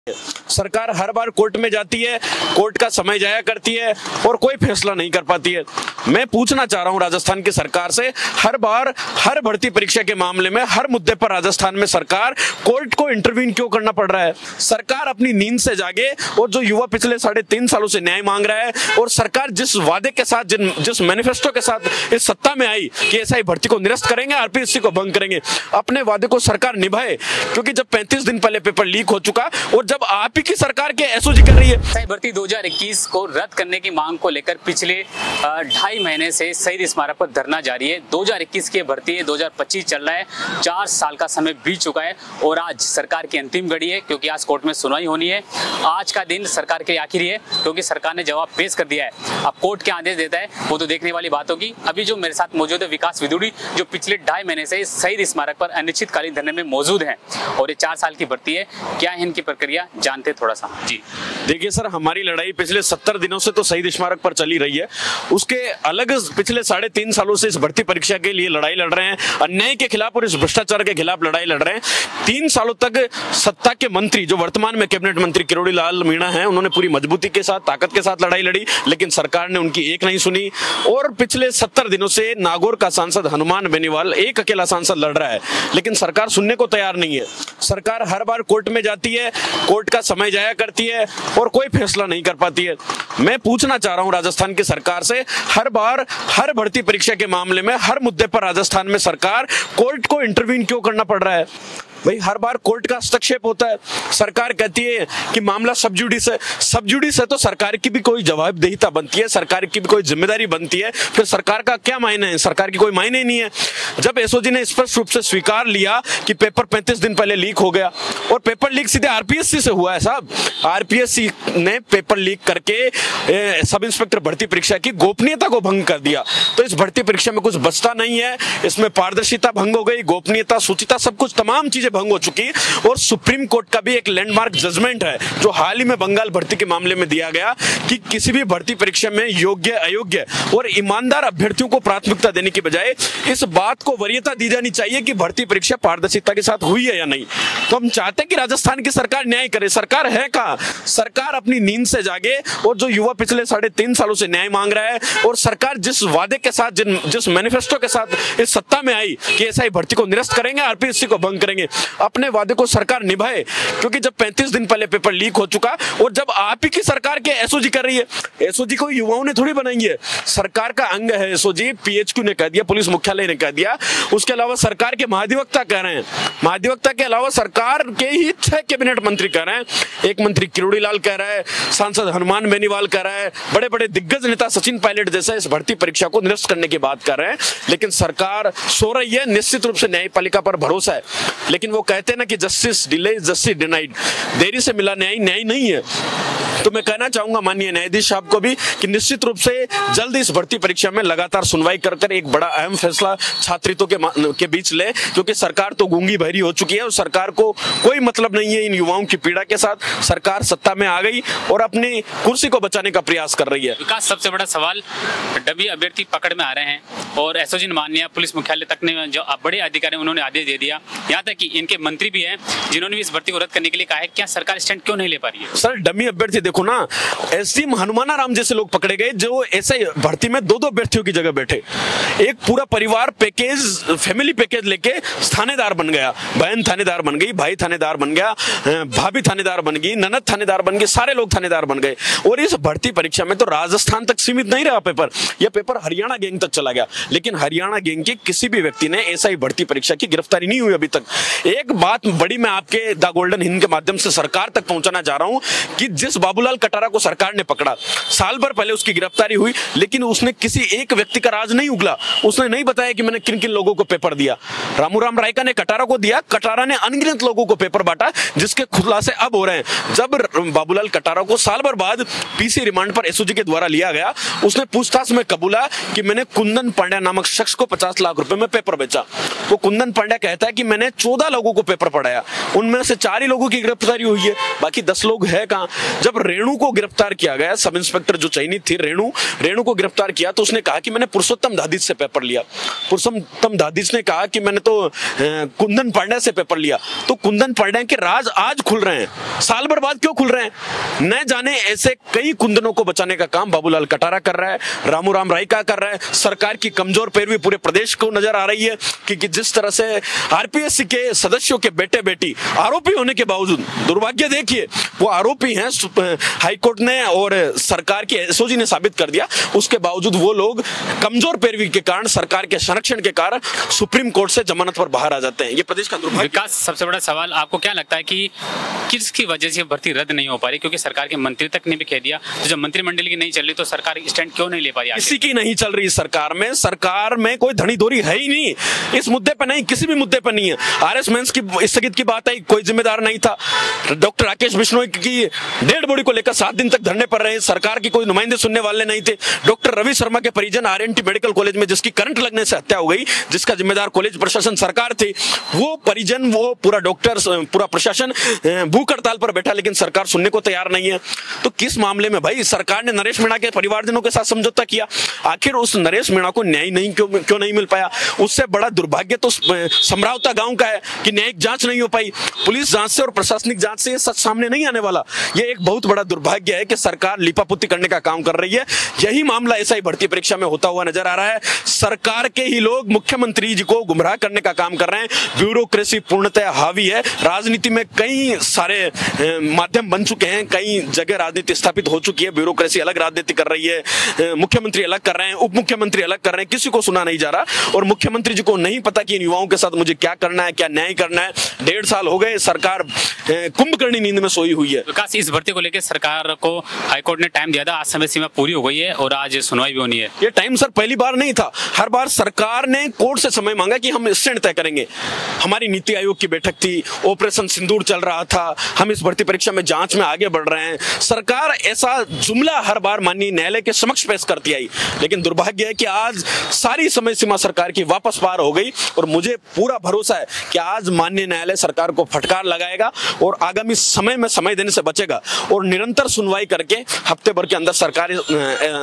सरकार हर बार कोर्ट में जाती है, कोर्ट का समय जाया करती है और कोई फैसला नहीं कर पाती है। मैं पूछना चाह रहा हूं राजस्थान की सरकार से, हर बार हर भर्ती परीक्षा के मामले में हर मुद्दे पर राजस्थान में सरकार कोर्ट को इंटरवीन क्यों करना पड़ रहा है? सरकार अपनी नींद से जागे और जो युवा पिछले 3.5 सालों से न्याय मांग रहा है और सरकार जिस वादे के साथ, जिस मैनिफेस्टो के साथ इस सत्ता में आई कि एसआई भर्ती को निरस्त करेंगे, आरपीएससी को भंग करेंगे, अपने वादे को सरकार निभाए। क्योंकि जब 35 दिन पहले पेपर लीक हो चुका और जब आप ही की सरकार के एसओजी कर रही है। एसआई भर्ती 2021 को रद्द करने की मांग को लेकर पिछले 2.5 महीने से शहीद स्मारक पर धरना जारी है। 2021 की भर्ती है, 2025 चल रहा है, 4 साल का समय बीत चुका है और आज सरकार की अंतिम घड़ी है क्योंकि आज कोर्ट में सुनवाई होनी है। आज का दिन सरकार के आखिरी है क्योंकि सरकार ने जवाब पेश कर दिया है। अब कोर्ट क्या आदेश देता है वो तो देखने वाली बात होगी। अभी जो मेरे साथ मौजूद है विकास विदुड़ी, जो पिछले 2.5 महीने से शहीद स्मारक पर अनिश्चितकालीन धरने में मौजूद है और ये 4 साल की भर्ती है। क्या है इनकी प्रक्रिया, जानते थोड़ा सा जी। देखिए सर, हमारी लड़ाई पिछले 70 दिनों से तो शहीद स्मारक पर चली रही है, उसके अलग पिछले 3.5 सालों से इस भर्ती परीक्षा के लिए लड़ाई लड़ रहे हैं, अन्याय के खिलाफ और इस भ्रष्टाचार के खिलाफ लड़ाई लड़ रहे हैं। 3 सालों तक सत्ता के मंत्री, जो वर्तमान में कैबिनेट मंत्री किरोड़ी लाल मीणा हैं, उन्होंने पूरी मजबूती के साथ, ताकत के साथ लड़ाई लड़ी, लेकिन सरकार ने उनकी एक नहीं सुनी। और पिछले 70 दिनों से नागौर का सांसद हनुमान बेनीवाल एक अकेला सांसद लड़ रहा है, लेकिन सरकार सुनने को तैयार नहीं है। सरकार हर बार कोर्ट में जाती है, कोर्ट का समय जाया करती है और कोई फैसला नहीं कर पाती है। मैं पूछना चाह रहा हूं राजस्थान की सरकार से, हर बार हर भर्ती परीक्षा के मामले में हर मुद्दे पर राजस्थान में सरकार कोर्ट को इंटरवीन क्यों करना पड़ रहा है? भाई हर बार कोर्ट का हस्तक्षेप होता है, सरकार कहती है कि मामला सब जुडिस है। सब जुडिस है तो सरकार की भी कोई जवाबदेहिता बनती है, सरकार की भी कोई जिम्मेदारी बनती है। फिर सरकार का क्या मायने है? सरकार की कोई मायने नहीं है। जब एसओजी ने स्पष्ट रूप से स्वीकार लिया कि पेपर 35 दिन पहले लीक हो गया और पेपर लीक सीधे आरपीएससी से हुआ है साहब, आरपीएससी ने पेपर लीक करके सब इंस्पेक्टर भर्ती परीक्षा की गोपनीयता को भंग कर दिया। तो इस भर्ती परीक्षा में कुछ बचता नहीं है, इसमें पारदर्शिता भंग हो गई, गोपनीयता, शुचिता, सब कुछ, तमाम चीजें भंग हो चुकी। और सुप्रीम कोर्ट का भी एक लैंडमार्क जजमेंट है जो हाल ही में बंगाल भर्ती के मामले में दिया गया कि किसी भी भर्ती परीक्षा में योग्य, अयोग्य और ईमानदार अभ्यर्थियों को प्राथमिकता देने की बजाय इस बात को वरीयता दी जानी चाहिए कि भर्ती परीक्षा पारदर्शिता के साथ हुई है या नहीं। तो हम चाहते हैं कि राजस्थान की सरकार न्याय करे। सरकार है कहां? सरकार अपनी नींद से जागे और जो युवा पिछले 3.5 सालों से न्याय मांग रहा है और सरकार जिस वादे के साथ, जिस मैनिफेस्टो के साथ इस सत्ता में आई कि एसआई भर्ती को निरस्त करेंगे, आरपीएससी को भंग करेंगे, अपने वादे को सरकार निभाए। क्योंकि जब 35 दिन पहले पेपर लीक हो चुका और जब आप ही की सरकार के एसओजी कर रही है, एसओजी को युवाओं ने थोड़ी बनाई है, सरकार का अंग है एसओजी, पीएचक्यू ने कह दिया, पुलिस मुख्यालय ने कह दिया, उसके अलावा सरकार के महाधिवक्ता कह रहे हैं, महाधिवक्ता के अलावा सरकार के ही 6 कैबिनेट मंत्री कह रहे हैं, एक मंत्री किरोड़ी लाल कह रहा है, सांसद हनुमान बेनीवाल कह रहा है, बड़े बड़े दिग्गज नेता सचिन पायलट जैसा इस भर्ती परीक्षा को निरस्त करने की बात कर रहे हैं। लेकिन सरकार सो रही है। निश्चित रूप से न्यायपालिका पर भरोसा है, लेकिन वो कहते हैं ना कि जस्टिस डिले जस्टिस डिनाइड, देरी से मिला न्याय न्याय नहीं है। तो मैं कहना चाहूंगा माननीय न्यायाधीश साहब को भी कि निश्चित रूप से जल्द इस भर्ती परीक्षा में लगातार सुनवाई कर एक बड़ा अहम फैसला छात्रों के बीच ले, क्योंकि सरकार तो गूंगी बहरी हो चुकी है और सरकार को कोई मतलब नहीं है इन युवाओं की पीड़ा के साथ। सरकार सत्ता में आ गई और अपनी कुर्सी को बचाने का प्रयास कर रही है। विकास, सबसे बड़ा सवाल, डमी अभ्यर्थी पकड़ में आ रहे हैं और एसओजी ने मान लिया, पुलिस मुख्यालय तक ने, जो बड़े अधिकारी उन्होंने आदेश दे दिया, यहाँ तक कि इनके मंत्री भी हैं जिन्होंने भी इस भर्ती को रद्द करने के लिए कहा है। क्या सरकार स्टैंड क्यों नहीं ले पा रही है? सर, डमी अभ्यर्थी देखो ना, एसडी हनुमाना राम जैसे लोग पकड़े गए जो ऐसे भर्ती में 2-2 अभ्यर्थियों की जगह बैठे। एक पूरा परिवार पैकेज, फैमिली पैकेज लेके थानेदार बन गया, बहन थानेदार बन गई, भाई थानेदार बन गया, भाभी थानेदार बन गई, ननद थानेदार बन गई, सारे लोग थानेदार बन गए। और इस भर्ती परीक्षा में तो राजस्थान तक सीमित नहीं रहा पेपर, यह पेपर हरियाणा गैंग तक चला गया। लेकिन हरियाणा गैंग के किसी भी व्यक्ति ने एसआई भर्ती परीक्षा की गिरफ्तारी नहीं हुई अभी तक। एक बात बड़ी मैं आपके द गोल्डन हिंद के माध्यम से सरकार तक पहुंचाना चाह रहा हूं कि जिस बाबूलाल कटारा को सरकार ने पकड़ा, साल भर पहले उसकी गिरफ्तारी हुई, लेकिन उसने किसी एक व्यक्ति का राज नहीं उगला। उसने नहीं बताया कि मैंने किन किन लोगों को पेपर दिया। रामूराम रायका ने कटारा को दिया, कटारा ने अनगिनत लोगों को पेपर बांटा, जिसके खुलासे अब हो रहे हैं। जब बाबूलाल कटारा को साल भर बाद पीसी रिमांड पर एसओजी के द्वारा लिया गया, उसने पूछताछ में कबूला कि मैंने कुंदन पांड्या नामक शख्स को 50 लाख रुपए में पेपर बेचा। वो कुंदन पांड्या कहता है कि मैंने 14 लोगों को पेपर पढ़ाया, उनमें से 4 ही लोगों की गिरफ्तारी हुई है, बाकी 10 लोग है कहां? जब जब रेणु को गिरफ्तार किया गया, सब इंस्पेक्टर जो चयनित थी रेणु को गिरफ्तार किया, तो उसने कहा कि मैंने पुरुषोत्तम दादिच से पेपर लिया। पुरुषोत्तम दादिच ने कहा कि मैंने तो कुंदन पांडे से पेपर लिया। तो कुंदन पांडे के राज आज खुल रहे हैं, साल भर बाद क्यों खुल रहे हैं न जाने। ऐसे कई कुंदनों को बचाने का काम बाबूलाल कटारा कर रहा है, रामूराम रायका कर रहा है। सरकार की कमजोर पैरवी पूरे प्रदेश को नजर आ रही है कि जिस तरह से आरपीएससी के सदस्यों के बेटे बेटी आरोपी होने के बावजूद, दुर्भाग्य देखिए वो आरोपी हैं, हाईकोर्ट ने और सरकार की एसओजी ने साबित कर दिया, उसके बावजूद वो लोग कमजोर पैरवी के कारण, सरकार के संरक्षण के कारण सुप्रीम कोर्ट से जमानत पर बाहर आ जाते हैं। ये प्रदेश का दुर्भाग्य। विकास, सबसे बड़ा सवाल आपको क्या लगता है कि किसकी वजह से भर्ती रद्द नहीं हो पा रही? क्योंकि सरकार के मंत्री तक ने भी कह दिया, तो जब मंत्रिमंडल की नहीं चल रही तो सरकार स्टैंड क्यों नहीं ले पा रही? किसी की नहीं चल रही सरकार में कोई धनी धोरी है ही नहीं इस मुद्दे पे, नहीं किसी भी मुद्दे पे नहीं है। आरएस मेंस की स्थगित की बात आई, कोई जिम्मेदार नहीं था। डॉक्टर राकेश बिश्नोई की डेड बॉडी को लेकर 7 दिन तक धरने पर रहे, सरकार की कोई नुमाइंदे सुनने वाले नहीं थे। डॉक्टर रवि शर्मा के परिजन आरएनटी मेडिकल कॉलेज में जिसकी करंट लगने से हत्या हो गई, जिसका जिम्मेदार कॉलेज प्रशासन सरकार थी, वो परिजन, वो पूरा डॉक्टर, पूरा प्रशासन भूख हड़ताल पर बैठा, लेकिन सरकार सुनने को तैयार नहीं है। तो किस मामले में भाई सरकार ने नरेश मीणा के परिवारजनों के साथ समझौता किया? आखिर उस नरेश मीणा को न्याय नहीं क्यों नहीं मिल पाया? उससे बड़ा दुर्भाग्य तो समरावता गांव का है कि न्यायिक जांच नहीं हो पाई। पुलिस जांच से और प्रशासनिक जांच से ये सच सामने नहीं आने वाला। ये एक बहुत बड़ा दुर्भाग्य है कि सरकार लिपापोती करने का काम कर रही है। यही मामला एसआई भर्ती परीक्षा में होता हुआ नजर आ रहा है। सरकार के ही लोग मुख्यमंत्री जी को गुमराह करने का काम कर रहे हैं। ब्यूरोक्रेसी पूर्णतः हावी है। राजनीति में कई सारे माध्यम बन चुके हैं, कई जगह राजनीति स्थापित हो चुकी है। ब्यूरोक्रेसी अलग राजनीति कर रही है, मुख्यमंत्री अलग कर रहे हैं, उप मुख्यमंत्री अलग कर रहे हैं, किसी को सुना नहीं जा रहा। और मुख्यमंत्री जी को नहीं पता कि इन युवाओं के साथ मुझे क्या करना है, क्या न्याय करना है। 1.5 साल हो गए, सरकार कुंभकर्णी नींद में सोई हुई है। विकास, इस भर्ती को लेकर सरकार को हाईकोर्ट ने टाइम दिया था, आज समय सीमा पूरी हो गई है और आज सुनवाई भी होनी है। ये टाइम सर पहली बार नहीं था, हर बार सरकार ने कोर्ट से समय मांगा कि हम स्टैंड तय करेंगे। हमारी नीति आयोग की बैठक थी, ऑपरेशन सिंदूर चल रहा था, हम इस भर्ती परीक्षा में जांच में आगे बढ़ रहे हैं। सरकार ऐसा जुमला हर बार माननीय न्यायालय के समक्ष पेश करती आई, लेकिन दुर्भाग्य है कि आज सारी समय सीमा सरकार की वापस पार हो गई। और मुझे पूरा भरोसा है कि आज माननीय न्यायालय सरकार को फटकार लगाएगा और आगामी समय में समय देने से बचेगा और निरंतर सुनवाई करके हफ्ते भर के अंदर सरकार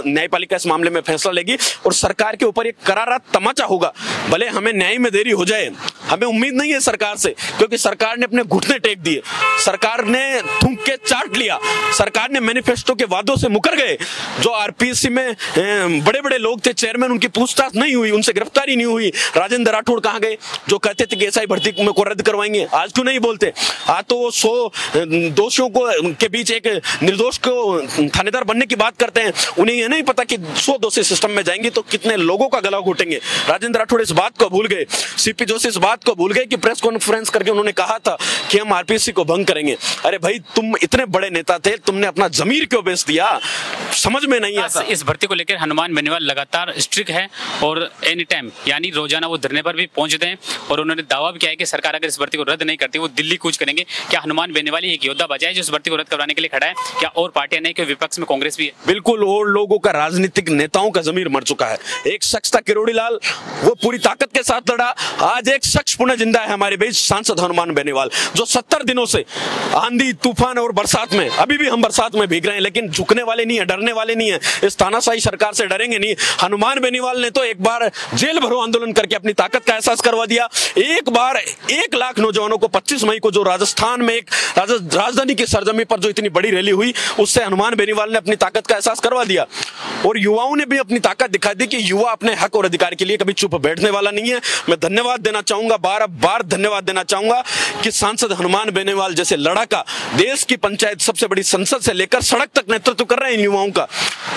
न्यायपालिका इस मामले में फैसला लेगी और सरकार के ऊपर एक करारा तमाचा होगा। भले हमें न्याय में देरी हो जाए, हमें उम्मीद नहीं है सरकार से, क्योंकि सरकार ने अपने घुटने टेक दिए, सरकार ने थूक के चाट लिया, सरकार ने मैनिफेस्टो के वादों से मुकर गए। जो आरपीएससी में बड़े बड़े लोग थे, चेयरमैन, उनकी पूछताछ नहीं हुई, उनसे गिरफ्तारी नहीं हुई। राजेंद्र राठौड़ कहां गए जो कहते थे कि एसआई भर्ती को रद्द करवाएंगे? आज क्यों नहीं बोलते? आज तो 100 दोषियों को के बीच एक निर्दोष को थानेदार बनने की बात करते हैं। उन्हें यह नहीं पता कि 100 दोषी सिस्टम में जाएंगे तो कितने लोगों का गला घोटेंगे। राजेंद्र राठौड़ इस बात को भूल गए, सीपी जोशी इस बात को भूल गए कि प्रेस कॉन्फ्रेंस करके उन्होंने कहा था कि हम आरपीएससी को भंग करेंगे। अरे भाई, तुम इतने बड़े नेता थे, तुमने अपना जमीर क्यों बेच दिया? समझ में नहीं आता। इस भर्ती को लेकर हनुमान बेनीवाल लगातार स्ट्रिक्ट है और एनी टाइम यानी रोजाना वो धरने पर भी पहुंचते हैं और उन्होंने दावा भी किया है कि सरकार अगर इस भर्ती को रद्द नहीं करती वो दिल्ली कूच करेंगे। क्या हनुमान बेनीवाल एक योद्धा बचा है जो इस भर्ती को रद्द करवाने के लिए खड़ा है? क्या और पार्टियां नहीं, कि विपक्ष में कांग्रेस भी है? बिल्कुल, और लोगों का, राजनीतिक नेताओं का जमीर मर चुका है। एक शख्स था किरोड़ी लाल, वो पूरी ताकत के साथ लड़ा। आज एक शख्स पुनः जिंदा है हमारे बीच, सांसद हनुमान बेनीवाल, जो 70 दिनों से आंधी तूफान और बरसात में, अभी भी हम बरसात में भीग रहे हैं, लेकिन झुकने वाले नहीं है, डरने वाले नहीं है। इस तानाशाही सरकार से डरेंगे नहीं। हनुमान बेनीवाल ने तो एक बार जेल भरो आंदोलन करके अपनी ताकत का एहसास करवा दिया। एक बार 1 लाख नौजवानों को 25 मई को जो राजस्थान में एक राजधानी की सरजमी पर जो इतनी बड़ी रैली हुई, उससे हनुमान बेनीवाल ने अपनी ताकत का एहसास करवा दिया। और युवाओं ने भी अपनी ताकत दिखा दी कि युवा अपने हक और अधिकार के लिए कभी चुप बैठने वाला नहीं है। मैं धन्यवाद देना चाहूंगा, बार धन्यवाद देना चाहूंगा कि सांसद हनुमान बेनीवाल जैसे लड़ाका देश की पंचायत, सबसे बड़ी संसद से लेकर सड़क तक नेतृत्व कर रहे हैं इन युवाओं का।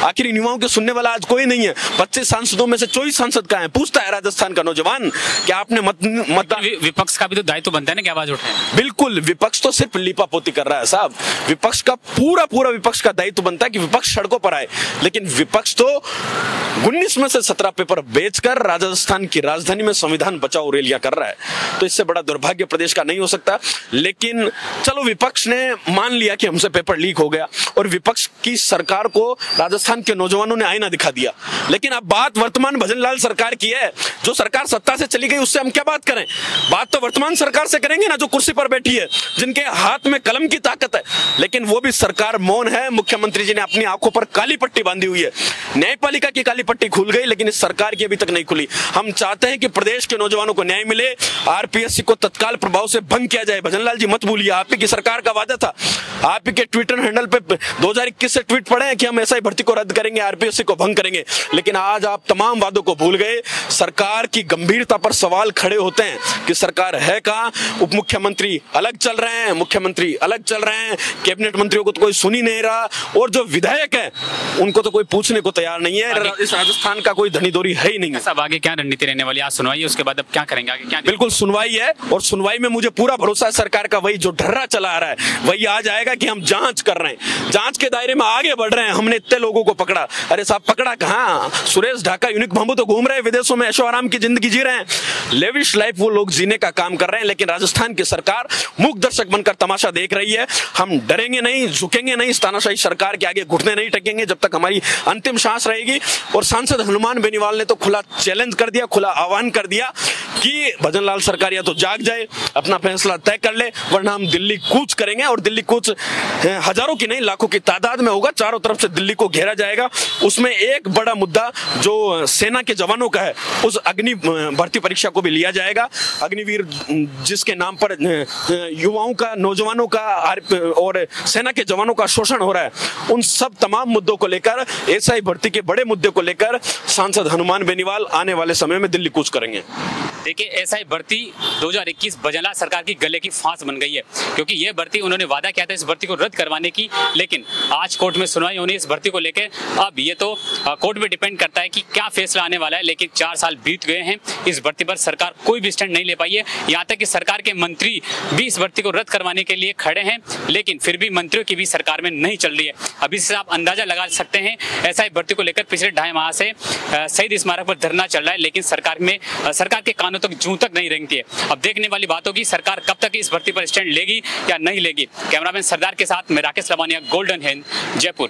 आखिर इन युवाओं के सुनने वाला आज कोई नहीं है। 25 सांसदों में से 24 सांसद कहां है? पूछता है राजस्थान का नौजवान, क्या आपने मतदान? विपक्ष का भी तो दायित्व बनता है ना कि आवाज उठाए। बिल्कुल, विपक्ष तो सिर्फ लीपापोती कर रहा है साहब। विपक्ष का पूरा विपक्ष का दायित्व बनता है कि विपक्ष सड़कों पर आए, लेकिन विपक्ष तो 19 में से 17 पेपर बेचकर राजस्थान की राजधानी में संविधान बचाओ रैलियां कर रहा है। तो इससे बड़ा दुर्भाग्य प्रदेश का नहीं हो सकता। लेकिन चलो, विपक्ष ने मान लिया कि हमसे पेपर लीक हो गया और विपक्ष की सरकार को राजस्थान के नौजवानों ने आईना दिखा दिया। लेकिन अब बात वर्तमान भजनलाल सरकार की है। जो सरकार सत्ता से चली गई उससे हम क्या बात करें? बात तो वर्तमान सरकार से करेंगे ना, जो कुर्सी पर बैठी है, जिनके हाथ में कलम की ताकत है। लेकिन वो भी सरकार मौन है। मुख्यमंत्री जी ने अपनी आंखों पर काली पट्टी बांधी हुई है। न्यायपालिका की काली पट्टी खुल गई, लेकिन इस सरकार की अभी तक नहीं खुली। हम चाहते हैं कि प्रदेश के नौजवानों को न्याय मिले, आरपीएससी को तत्काल प्रभाव से भंग किया जाए। भजनलाल जी मत भूलिए, आप ही की सरकार का वादा था। आप ही के ट्विटर हैंडल पे 2021 से ट्वीट पड़े हैं कि हम एसआई भर्ती को रद्द करेंगे, आरपीएससी को भंग करेंगे। लेकिन आज आप तमाम वादों को भूल गए। सरकार की गंभीरता पर सवाल खड़े होते हैं कि सरकार है कहां? उप मुख्यमंत्री अलग चल रहे हैं, मुख्यमंत्री अलग चल रहे हैं, कैबिनेट मंत्रियों को तो कोई सुन ही नहीं रहा, और जो विधायक है उनको तो कोई पूछने को तैयार नहीं है। इस राजस्थान का कोई धनीदोरी है ही नहीं है। सब आगे क्या रणनीति रहने वाली? आज सुनवाई है, उसके बाद अब क्या करेंगे आगे? क्या? बिल्कुल सुनवाई है, और सुनवाई में मुझे पूरा भरोसा है सरकार का वही जो ढर्रा चला आ रहा है वही आ जाएगा कि हम जांच कर रहे हैं, जांच के दायरे में आगे बढ़ रहे हैं। हमने इतने लोगों को पकड़ा। अरे साहब, पकड़ा कहां? सुरेश ढाका, यूनिक बंबू तो घूम रहे हैं विदेशों में, ऐशो आराम की जिंदगी जी रहे हैं, लेविश लाइफ वो लोग जीने का काम कर रहे हैं। लेकिन राजस्थान की सरकार मूक दर्शक बनकर तमाशा देख रही है। हम डरेंगे नहीं, झुकेंगे नहीं, इस तानाशाही सरकार के आगे घुटने नहीं टेकेंगे जब तक हमारी अंतिम सांस रहेगी। और सांसद हनुमान बेनीवाल ने तो खुला चैलेंज कर दिया, खुला आह्वान कर दिया कि भजनलाल सरकार या तो जाग जाए, अपना फैसला तय कर ले, वरना हम दिल्ली कूच करेंगे। और दिल्ली कूच हजारों की नहीं लाखों की तादाद में होगा। चारों तरफ से दिल्ली को घेरा जाएगा। उसमें एक बड़ा मुद्दा जो सेना के जवानों का है, उस अग्नि भर्ती परीक्षा को भी लिया जाएगा। अग्निवीर जिसके नाम पर युवाओं का, नौजवानों का और सेना के जवानों का शोषण हो रहा है, उन सब तमाम मुद्दों को लेकर, एसआई भर्ती के बड़े मुद्दे को लेकर सांसद हनुमान बेनीवाल आने वाले समय में दिल्ली कूच करेंगे। देखिए, एसआई भर्ती 2021 भजनलाल सरकार की गले की फांस बन गई है, क्योंकि ये भर्ती उन्होंने वादा किया था इस भर्ती को रद्द करवाने की। लेकिन आज कोर्ट में सुनवाई होनी इस भर्ती को लेकर। अब ये तो कोर्ट पे डिपेंड करता है कि क्या फैसला आने वाला है। लेकिन 4 साल बीत गए हैं, इस भर्ती पर सरकार कोई भी स्टैंड नहीं ले पाई है। यहाँ तक कि सरकार के मंत्री भी इस भर्ती को रद्द करवाने के लिए खड़े हैं, लेकिन फिर भी मंत्रियों की भी सरकार में नहीं चल रही है। अभी से आप अंदाजा लगा सकते हैं, एसआई भर्ती को लेकर पिछले 2.5 माह से शहीद स्मारक पर धरना चल रहा है, लेकिन सरकार के कानों तक जूं तक नहीं रेंगती है। अब देखने वाली बात होगी सरकार कब तक इस भर्ती पर स्टैंड लेगी या नहीं लेगी। कैमरामैन सरदार के साथ मैं राकेश लवानिया, गोल्डन हिंद, जयपुर।